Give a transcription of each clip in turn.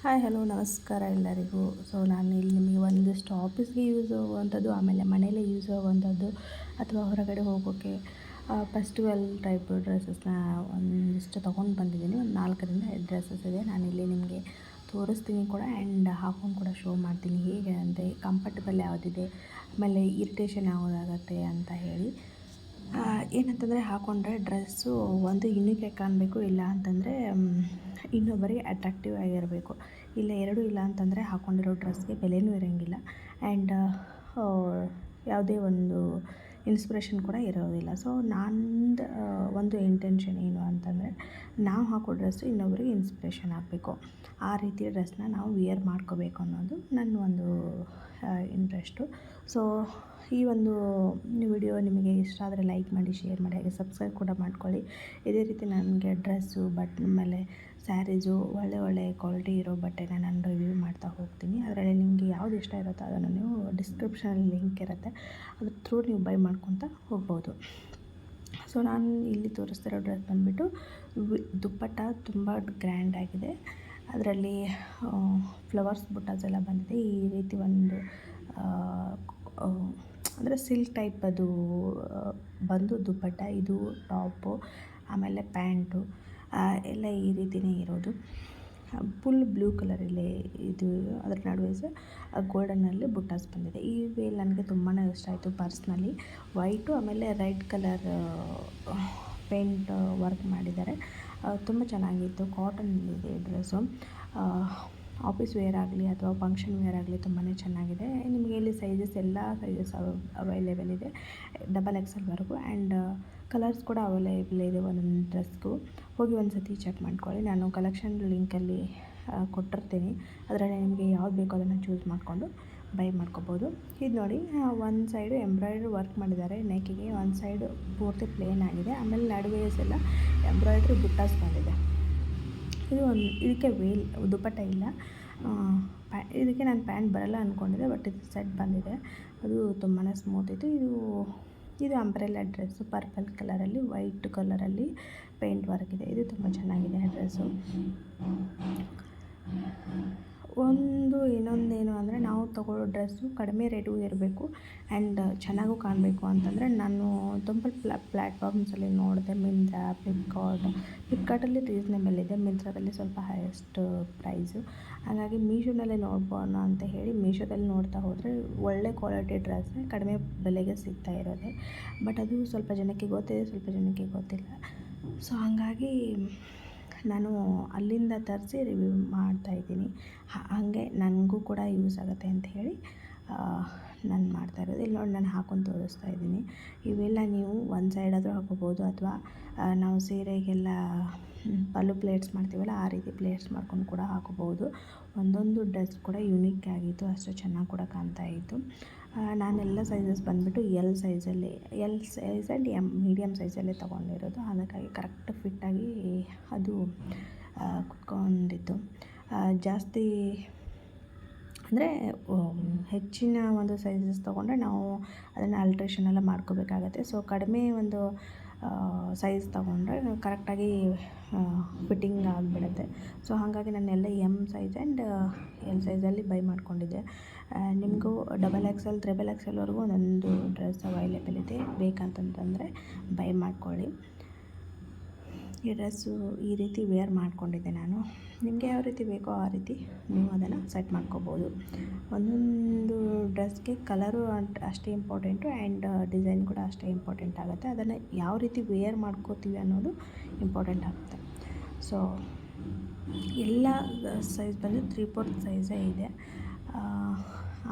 Hi hello ನಮಸ್ಕಾರ ಎಲ್ಲರಿಗೂ. So ನಾನು ಇಲ್ಲಿ ನಿಮಗೆ ಒಂದಿಷ್ಟು ಆಫೀಸ್ಗೆ ಯೂಸ್ ಆಗುವಂಥದ್ದು, ಆಮೇಲೆ ಮನೇಲಿ ಯೂಸ್ ಆಗುವಂಥದ್ದು ಅಥವಾ ಹೊರಗಡೆ ಹೋಗೋಕ್ಕೆ ಫೆಸ್ಟಿವಲ್ ಟೈಪ್ ಡ್ರೆಸ್ಸಸ್ನ ಒಂದಿಷ್ಟು ತೊಗೊಂಡು ಬಂದಿದ್ದೀನಿ. ಒಂದು 4ರಿಂದ 5 ಡ್ರೆಸ್ಸಸ್ ಇದೆ. ನಾನಿಲ್ಲಿ ನಿಮಗೆ ತೋರಿಸ್ತೀನಿ ಕೂಡ ಆ್ಯಂಡ್ ಹಾಕೊಂಡು ಕೂಡ ಶೋ ಮಾಡ್ತೀನಿ ಹೇಗೆ ಅಂದರೆ ಕಂಫರ್ಟಬಲ್ ಯಾವುದಿದೆ, ಆಮೇಲೆ ಇರಿಟೇಷನ್ ಯಾವುದಾಗತ್ತೆ ಅಂತ ಹೇಳಿ. ಏನಂತಂದರೆ ಹಾಕ್ಕೊಂಡ್ರೆ ಡ್ರೆಸ್ಸು ಒಂದು ಯುನೀಕಾಗಿ ಕಾಣಬೇಕು, ಇಲ್ಲ ಅಂತಂದರೆ ಇನ್ನೊಬ್ಬರಿಗೆ ಅಟ್ರಾಕ್ಟಿವ್ ಆಗಿರಬೇಕು. ಇಲ್ಲ ಎರಡೂ ಇಲ್ಲ ಅಂತಂದರೆ ಹಾಕ್ಕೊಂಡಿರೋ ಡ್ರೆಸ್ಗೆ ಬೆಲೆಯೂ ಇರೋಂಗಿಲ್ಲ ಆ್ಯಂಡ್ ಯಾವುದೇ ಒಂದು ಇನ್ಸ್ಪಿರೇಷನ್ ಕೂಡ ಇರೋದಿಲ್ಲ. ಸೊ ನಂದು ಒಂದು ಇಂಟೆನ್ಷನ್ ಏನು ಅಂತಂದರೆ ನಾವು ಹಾಕೋ ಡ್ರೆಸ್ಸು ಇನ್ನೊಬ್ಬರಿಗೆ ಇನ್ಸ್ಪಿರೇಷನ್ ಆಗಬೇಕು, ಆ ರೀತಿಯ ಡ್ರೆಸ್ನ ನಾವು ವಿಯರ್ ಮಾಡ್ಕೋಬೇಕು ಅನ್ನೋದು ನನ್ನ ಒಂದು ಇಂಟ್ರೆಸ್ಟು. ಸೊ ಈ ಒಂದು ವಿಡಿಯೋ ನಿಮಗೆ ಇಷ್ಟ ಆದರೆ ಲೈಕ್ ಮಾಡಿ, ಶೇರ್ ಮಾಡಿ, ಹಾಗೆ ಸಬ್ಸ್ಕ್ರೈಬ್ ಕೂಡ ಮಾಡ್ಕೊಳ್ಳಿ. ಇದೇ ರೀತಿ ನನಗೆ ಡ್ರೆಸ್ಸು ಆಮೇಲೆ ಸ್ಯಾರೀಸು ಒಳ್ಳೆ ಕ್ವಾಲಿಟಿ ಇರೋ ಬಟ್ಟೆನ ನಾನು ರಿವ್ಯೂ ಮಾಡ್ತಾ ಹೋಗ್ತೀನಿ. ಅದರಲ್ಲಿ ನಿಮಗೆ ಯಾವ್ದು ಇಷ್ಟ ಇರುತ್ತೋ ಅದನ್ನು ನೀವು ಡಿಸ್ಕ್ರಿಪ್ಷನಲ್ಲಿ ಲಿಂಕ್ ಇರುತ್ತೆ, ಅದ್ರ ಥ್ರೂ ನೀವು ಬೈ ಮಾಡ್ಕೊತ ಹೋಗ್ಬೋದು. ಸೊ ನಾನು ಇಲ್ಲಿ ತೋರಿಸ್ತಿರೋ ಡ್ರೆಸ್ ಬಂದುಬಿಟ್ಟು ದುಪ್ಪಟ್ಟ ತುಂಬ ಗ್ರ್ಯಾಂಡಾಗಿದೆ. ಅದರಲ್ಲಿ ಫ್ಲವರ್ಸ್ ಬುಟ್ಟಾಸ್ ಎಲ್ಲ ಬಂದಿದೆ. ಈ ರೀತಿ ಒಂದು ಅಂದರೆ ಸಿಲ್ಕ್ ಟೈಪ್ ಅದು ಬಂದು ದುಪ್ಪಟ್ಟ, ಇದು ಟಾಪು, ಆಮೇಲೆ ಪ್ಯಾಂಟು ಎಲ್ಲ ಈ ರೀತಿಯೇ ಇರೋದು. ಫುಲ್ ಬ್ಲೂ ಕಲರಲ್ಲಿ ಇದು, ಅದರ ನಡುವೆ ಗೋಲ್ಡನ್ನಲ್ಲಿ ಬುಟ್ಟಾಸ್ ಬಂದಿದೆ. ಈ ವೇಲ್ ನನಗೆ ತುಂಬಾ ಇಷ್ಟ ಆಯಿತು ಪರ್ಸ್ನಲಿ. ವೈಟು ಆಮೇಲೆ ರೆಡ್ ಕಲರ್ ಪೇಂಟ್ ವರ್ಕ್ ಮಾಡಿದ್ದಾರೆ, ತುಂಬ ಚೆನ್ನಾಗಿತ್ತು. ಕಾಟನ್ನಲ್ಲಿದೆ ಡ್ರೆಸ್ಸು. ಆಫೀಸ್ ವೇರ್ ಆಗಲಿ ಅಥವಾ ಫಂಕ್ಷನ್ ವೇರ್ ಆಗಲಿ ತುಂಬಾ ಚೆನ್ನಾಗಿದೆ. ನಿಮಗೆ ಇಲ್ಲಿ ಸೈಜಸ್ ಎಲ್ಲ ಸೈಜಸ್ ಅವೈಲೇಬಲ್ ಇದೆ, XXL ಆ್ಯಂಡ್ ಕಲರ್ಸ್ ಕೂಡ ಅವೈಲೇಬಲ್ ಇದೆ ಒಂದೊಂದು ಡ್ರೆಸ್ಗೂ. ಹೋಗಿ ಒಂದು ಸತಿ ಚೆಕ್ ಮಾಡ್ಕೊಳ್ಳಿ, ನಾನು ಕಲೆಕ್ಷನ್ ಲಿಂಕಲ್ಲಿ ಕೊಟ್ಟಿರ್ತೀನಿ. ಅದರಲ್ಲಿ ನಿಮಗೆ ಯಾವ್ದು ಬೇಕೋ ಅದನ್ನು ಚೂಸ್ ಮಾಡಿಕೊಂಡು ಬೈ ಮಾಡ್ಕೋಬೋದು. ಇದು ನೋಡಿ, ಒಂದು ಸೈಡು ಎಂಬ್ರಾಯ್ಡ್ರಿ ವರ್ಕ್ ಮಾಡಿದ್ದಾರೆ ನೆಕ್ಕಿಗೆ, ಒಂದು ಸೈಡು ಪೂರ್ತಿ ಪ್ಲೇನ್ ಆಗಿದೆ, ಆಮೇಲೆ ನಡುವೆಸ್ ಎಲ್ಲ ಎಂಬ್ರಾಯ್ಡ್ರಿ ಬುಟ್ಟಾಸ್ ಬಂದಿದೆ. ಇದಕ್ಕೆ ವೇಲ್ ದುಪ್ಪಟ್ಟ ಇಲ್ಲ. ಇದಕ್ಕೆ ನಾನು ಪ್ಯಾಂಟ್ ಬರೋಲ್ಲ ಅಂದ್ಕೊಂಡಿದ್ದೆ, ಬಟ್ ಇದು ಸೆಟ್ ಬಂದಿದೆ. ಅದು ತುಂಬಾ ಸ್ಮೂತ್ ಇತ್ತು. ಇದು ಅಂಬ್ರೆಲಾ ಡ್ರೆಸ್ಸು, ಪರ್ಪಲ್ ಕಲರಲ್ಲಿ ವೈಟ್ ಕಲರಲ್ಲಿ ಪೇಂಟ್ ವರ್ಕ್ ಇದೆ. ಇದು ತುಂಬ ಚೆನ್ನಾಗಿದೆ ಡ್ರೆಸ್ಸು. ಇನ್ನೊಂದೇನು ಅಂದರೆ ನಾವು ತೊಗೊಳ್ಳೋ ಡ್ರೆಸ್ಸು ಕಡಿಮೆ ರೇಟು ಇರಬೇಕು ಆ್ಯಂಡ್ ಚೆನ್ನಾಗೂ ಕಾಣಬೇಕು ಅಂತಂದರೆ, ನಾನು ತುಂಬ ಪ್ಲ್ಯಾಟ್ಫಾರ್ಮ್ಸಲ್ಲಿ ನೋಡಿದೆ. ಮಿಂತ್ರಾ, ಫ್ಲಿಪ್ಕಾರ್ಟಲ್ಲಿ ರೀಸನೇಬಲ್ ಇದೆ, ಮಿಂತ್ರಾದಲ್ಲಿ ಸ್ವಲ್ಪ ಹೈಯೆಸ್ಟ್ ಪ್ರೈಸು. ಹಾಗಾಗಿ ಮೀಶೋನಲ್ಲೇ ನೋಡ್ಬೋಣ ಅಂತ ಹೇಳಿ ಮೀಶೋದಲ್ಲಿ ನೋಡ್ತಾ ಹೋದರೆ ಒಳ್ಳೆ ಕ್ವಾಲಿಟಿ ಡ್ರೆಸ್ಸೇ ಕಡಿಮೆ ಬೆಲೆಗೆ ಸಿಗ್ತಾ ಇರೋದೆ. ಬಟ್ ಅದು ಸ್ವಲ್ಪ ಜನಕ್ಕೆ ಗೊತ್ತಿದೆ, ಸ್ವಲ್ಪ ಜನಕ್ಕೆ ಗೊತ್ತಿಲ್ಲ. ಸೊ ಹಾಗಾಗಿ ನಾನು ಅಲ್ಲಿಂದ ತರಿಸಿ ರಿವ್ಯೂ ಮಾಡ್ತಾಯಿದ್ದೀನಿ. ಹಾಗೆ ನನಗೂ ಕೂಡ ಯೂಸ್ ಆಗುತ್ತೆ ಅಂತ ಹೇಳಿ ನಾನು ಮಾಡ್ತಾಯಿರೋದು. ಇಲ್ಲಿ ನೋಡಿ, ನಾನು ಹಾಕೊಂಡು ತೋರಿಸ್ತಾ ಇದ್ದೀನಿ. ಇವೆಲ್ಲ ನೀವು ಒಂದು ಸೈಡಾದರೂ ಹಾಕೋಬೋದು, ಅಥವಾ ನಾವು ಸೀರೆಗೆಲ್ಲ ಪಲ್ಲು ಪ್ಲೇಟ್ಸ್ ಮಾಡ್ತೀವಲ್ಲ, ಆ ರೀತಿ ಪ್ಲೇಟ್ಸ್ ಮಾಡ್ಕೊಂಡು ಕೂಡ ಹಾಕೋಬೋದು. ಒಂದೊಂದು ಡ್ರೆಸ್ ಕೂಡ ಯುನೀಕ್ ಆಗಿತ್ತು, ಅಷ್ಟು ಚೆನ್ನಾಗಿ ಕೂಡ ಕಾಣ್ತಾ ಇತ್ತು. ನಾನೆಲ್ಲ ಸೈಜಸ್ ಬಂದುಬಿಟ್ಟು ಎಲ್ ಸೈಜ್ ಆ್ಯಂಡ್ ಮೀಡಿಯಮ್ ಸೈಜಲ್ಲೇ ತೊಗೊಂಡಿರೋದು. ಅದಕ್ಕಾಗಿ ಕರೆಕ್ಟ್ ಫಿಟ್ಟಾಗಿ ಅದು ಕುತ್ಕೊಂಡಿತ್ತು. ಜಾಸ್ತಿ ಅಂದರೆ ಹೆಚ್ಚಿನ ಒಂದು ಸೈಜಸ್ ತೊಗೊಂಡ್ರೆ ನಾವು ಅದನ್ನು ಅಲ್ಟ್ರೇಷನ್ ಎಲ್ಲ ಮಾಡ್ಕೋಬೇಕಾಗತ್ತೆ. ಸೊ ಕಡಿಮೆ ಒಂದು ಸೈಜ್ ತೊಗೊಂಡ್ರೆ ಕರೆಕ್ಟಾಗಿ ಫಿಟ್ಟಿಂಗ್ ಆಗಿಬಿಡುತ್ತೆ. ಸೊ ಹಾಗಾಗಿ ನಾನೆಲ್ಲ ಎಮ್ ಸೈಜ್ ಆ್ಯಂಡ್ ಎಲ್ ಸೈಜಲ್ಲಿ ಬೈ ಮಾಡ್ಕೊಂಡಿದ್ದೆ. ನಿಮಗೂ XXL, XXLವರೆಗೂ ಒಂದೊಂದು ಡ್ರೆಸ್ ಅವೈಲೇಬಲ್ ಇದೆ. ಬೇಕಂತಂತಂದರೆ ಬೈ ಮಾಡ್ಕೊಳ್ಳಿ. ಈ ಡ್ರೆಸ್ಸು ಈ ರೀತಿ ವೇರ್ ಮಾಡ್ಕೊಂಡಿದ್ದೆ ನಾನು. ನಿಮಗೆ ಯಾವ ರೀತಿ ಬೇಕೋ ಆ ರೀತಿ ನೀವು ಅದನ್ನು ಸೆಟ್ ಮಾಡ್ಕೋಬೋದು. ಒಂದೊಂದು ಡ್ರೆಸ್ಗೆ ಕಲರು ಅಷ್ಟೇ ಇಂಪಾರ್ಟೆಂಟು ಆ್ಯಂಡ್ ಡಿಸೈನ್ ಕೂಡ ಅಷ್ಟೇ ಇಂಪಾರ್ಟೆಂಟ್ ಆಗುತ್ತೆ. ಅದನ್ನು ಯಾವ ರೀತಿ ವೇರ್ ಮಾಡ್ಕೋತೀವಿ ಅನ್ನೋದು ಇಂಪಾರ್ಟೆಂಟ್ ಆಗುತ್ತೆ. ಸೊ ಎಲ್ಲ ಸೈಜ್ ಬಂದು 3/4 ಸೈಜೇ ಇದೆ,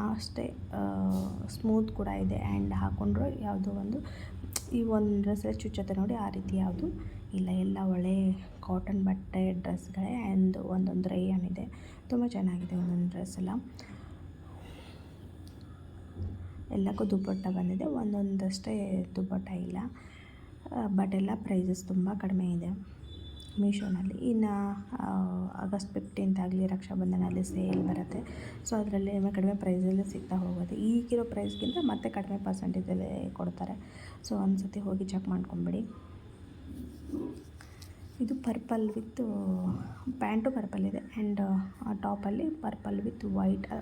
ಅಷ್ಟೇ ಸ್ಮೂತ್ ಕೂಡ ಇದೆ ಆ್ಯಂಡ್ ಹಾಕ್ಕೊಂಡ್ರೆ ಯಾವುದೋ ಈ ಒಂದು ಡ್ರೆಸ್ಸಲ್ಲಿ ಚುಚ್ಚುತ್ತೆ ನೋಡಿ, ಆ ರೀತಿ ಯಾವುದು ಇಲ್ಲ. ಎಲ್ಲ ಒಳ್ಳೆ ಕಾಟನ್ ಬಟ್ಟೆ ಡ್ರೆಸ್ಗಳೇ ಆ್ಯಂಡ್ ಒಂದೊಂದು ರೈಯನ್ ಇದೆ. ತುಂಬ ಚೆನ್ನಾಗಿದೆ ಒಂದೊಂದು ಡ್ರೆಸ್ ಎಲ್ಲಕ್ಕೂ ದುಪ್ಪಟ್ಟ ಬಂದಿದೆ, ಒಂದೊಂದಷ್ಟೇ ದುಪ್ಪಟ್ಟ ಇಲ್ಲ. ಬಟ್ ಎಲ್ಲ ಪ್ರೈಸಸ್ ತುಂಬ ಕಡಿಮೆ ಇದೆ ಮೀಶೋನಲ್ಲಿ. ಇನ್ನು August 15th ಆಗಲಿ, ರಕ್ಷಾಬಂಧನಲ್ಲಿ ಸೇಲ್ ಬರುತ್ತೆ. ಸೊ ಅದರಲ್ಲಿ ಕಡಿಮೆ ಪ್ರೈಸಲ್ಲಿ ಸಿಗ್ತಾ ಹೋಗುತ್ತೆ. ಈಗಿರೋ ಪ್ರೈಸ್ಗಿಂತ ಮತ್ತೆ ಕಡಿಮೆ ಪರ್ಸೆಂಟೇಜಲ್ಲೇ ಕೊಡ್ತಾರೆ. ಸೊ ಒಂದು ಸತಿ ಹೋಗಿ ಚೆಕ್ ಮಾಡ್ಕೊಂಬಿಡಿ. ಇದು ಪರ್ಪಲ್ ವಿತ್ ಪ್ಯಾಂಟು ಪರ್ಪಲ್ ಇದೆ ಆ್ಯಂಡ್ ಟಾಪಲ್ಲಿ ಪರ್ಪಲ್ ವಿತ್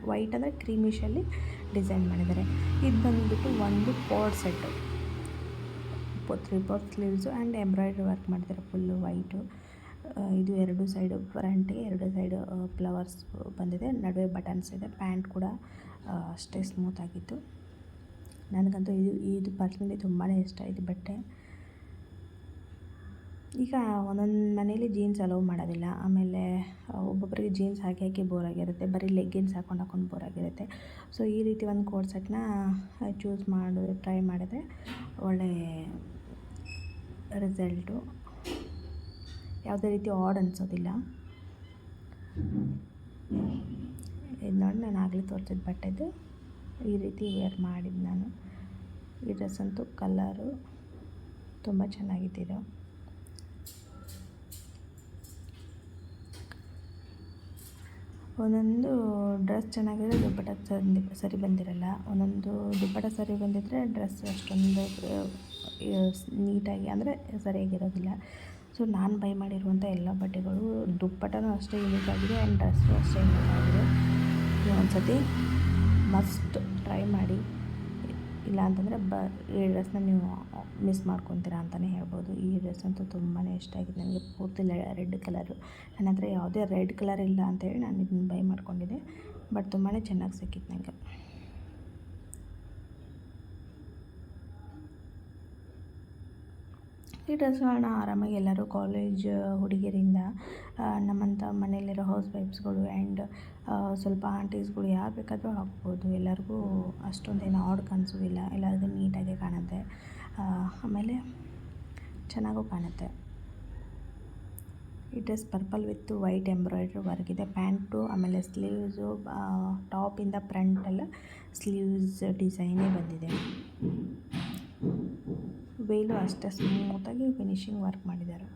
ವೈಟ್ ಅಂದರೆ ಕ್ರೀಮಿಶಲ್ಲಿ ಡಿಸೈನ್ ಮಾಡಿದ್ದಾರೆ. ಇದು ಬಂದುಬಿಟ್ಟು ಒಂದು code set 3/4 sleeves and embroidery work ಮಾಡಿದ್ದಾರೆ ಫುಲ್ಲು ವೈಟು. ಇದು 2 ಸೈಡು ಫ್ರಂಟಿಗೆ 2 ಸೈಡು ಫ್ಲವರ್ಸ್ ಬಂದಿದೆ, ನಡುವೆ ಬಟನ್ಸ್ ಇದೆ. ಪ್ಯಾಂಟ್ ಕೂಡ ಅಷ್ಟೇ ಸ್ಮೂತಾಗಿತ್ತು. ನನಗಂತೂ ಇದು ಪರ್ಸ್ನಲಿ ತುಂಬಾ ಇಷ್ಟ ಇದು ಬಟ್ಟೆ. ಈಗ ಒಂದೊಂದು ಮನೇಲಿ ಜೀನ್ಸ್ ಅಲೌ ಮಾಡೋದಿಲ್ಲ. ಆಮೇಲೆ ಒಬ್ಬೊಬ್ಬರಿಗೆ ಜೀನ್ಸ್ ಹಾಕಿ ಬೋರ್ ಆಗಿರುತ್ತೆ, ಬರೀ ಲೆಗ್ಗಿನ್ಸ್ ಹಾಕೊಂಡು ಬೋರ್ ಆಗಿರುತ್ತೆ. ಸೊ ಈ ರೀತಿ ಒಂದು ಕೋಡ್ ಸೆಟ್ನ ಟ್ರೈ ಮಾಡಿದ್ರೆ ಒಳ್ಳೆ ರಿಸಲ್ಟು, ಯಾವುದೇ ರೀತಿ ಆಡ್ ಅನಿಸೋದಿಲ್ಲ. ಇದು ನೋಡಿ ನಾನು ಆಗಲೇ ತೋರಿಸಿದ ಬಟ್ಟೆದು ಈ ರೀತಿ ವೇರ್ ಮಾಡಿದ್ದು ನಾನು. ಈ ಡ್ರೆಸ್ ಅಂತೂ ಕಲರು ತುಂಬ ಚೆನ್ನಾಗಿದ್ದಿದ್ದು. ಒಂದೊಂದು ಡ್ರೆಸ್ ಚೆನ್ನಾಗಿದ್ರೆ ದುಪ್ಪಟ್ಟ ಸರಿ ಬಂದಿರಲ್ಲ, ಒಂದೊಂದು ದುಪ್ಪಟ್ಟ ಸರಿ ಬಂದಿದ್ದರೆ ಡ್ರೆಸ್ ಅಷ್ಟೊಂದು ನೀಟಾಗಿ ಅಂದರೆ ಸರಿಯಾಗಿರೋದಿಲ್ಲ. ಸೊ ನಾನು ಬೈ ಮಾಡಿರುವಂಥ ಎಲ್ಲ ಬಟ್ಟೆಗಳು ದುಪ್ಪಟ್ಟನೂ ಅಷ್ಟೇ ಯೂನಿಕ್ ಆಗಿದೆ ಆ್ಯಂಡ್ ಡ್ರೆಸ್ಸು ಅಷ್ಟೇ ಯೂನಿಕ್ ಆಗಿದೆ. ಒಂದು ಸತಿ ಮಸ್ಟ್ ಟ್ರೈ ಮಾಡಿ, ಇಲ್ಲ ಅಂತಂದರೆ ಈ ಡ್ರೆಸ್ನ ನೀವು ಮಿಸ್ ಮಾಡ್ಕೊತೀರಾ ಅಂತಲೇ ಹೇಳ್ಬೋದು. ಈ ಡ್ರೆಸ್ ಅಂತೂ ತುಂಬಾ ಇಷ್ಟ ಆಗಿದೆ ನನಗೆ. ಪೂರ್ತಿ ರೆಡ್ ಕಲರು, ನನ್ನ ಹತ್ರ ಯಾವುದೇ ರೆಡ್ ಕಲರ್ ಇಲ್ಲ ಅಂತೇಳಿ ನಾನು ಇದನ್ನ ಬೈ ಮಾಡ್ಕೊಂಡಿದ್ದೆ. ಬಟ್ ತುಂಬಾ ಚೆನ್ನಾಗಿ ಸಿಕ್ಕಿತ್ತು ನನಗೆ. ಈ ಡ್ರೆಸ್ಗಳನ್ನ ಆರಾಮಾಗಿ ಎಲ್ಲರೂ ಕಾಲೇಜ್ ಹುಡುಗಿಯರಿಂದ ನಮ್ಮಂಥ ಮನೇಲಿರೋ ಹೌಸ್ ವೈಫ್ಸ್ಗಳು ಆ್ಯಂಡ್ ಸ್ವಲ್ಪ ಆಂಟೀಸ್ಗಳು ಯಾರು ಬೇಕಾದರೂ ಹಾಕ್ಬೋದು. ಎಲ್ಲರಿಗೂ ಅಷ್ಟೊಂದೇನು ಆಡ್ ಕಾಣಿಸೋದಿಲ್ಲ, ಎಲ್ಲರಿಗೂ ನೀಟಾಗಿ ಕಾಣುತ್ತೆ, ಆಮೇಲೆ ಚೆನ್ನಾಗೂ ಕಾಣುತ್ತೆ. ಈ dress purple with white embroidery work ಇದೆ. ಪ್ಯಾಂಟು ಆಮೇಲೆ ಸ್ಲೀವ್ಸು ಟಾಪಿಂದ ಫ್ರಂಟೆಲ್ಲ ಸ್ಲೀವ್ಸ್ ಡಿಸೈನೇ ಬಂದಿದೆ. ವೇಲು ಅಷ್ಟೇ ಸ್ಮೂತಾಗಿ ಫಿನಿಶಿಂಗ್ ವರ್ಕ್ ಮಾಡಿದ್ದಾರೆ.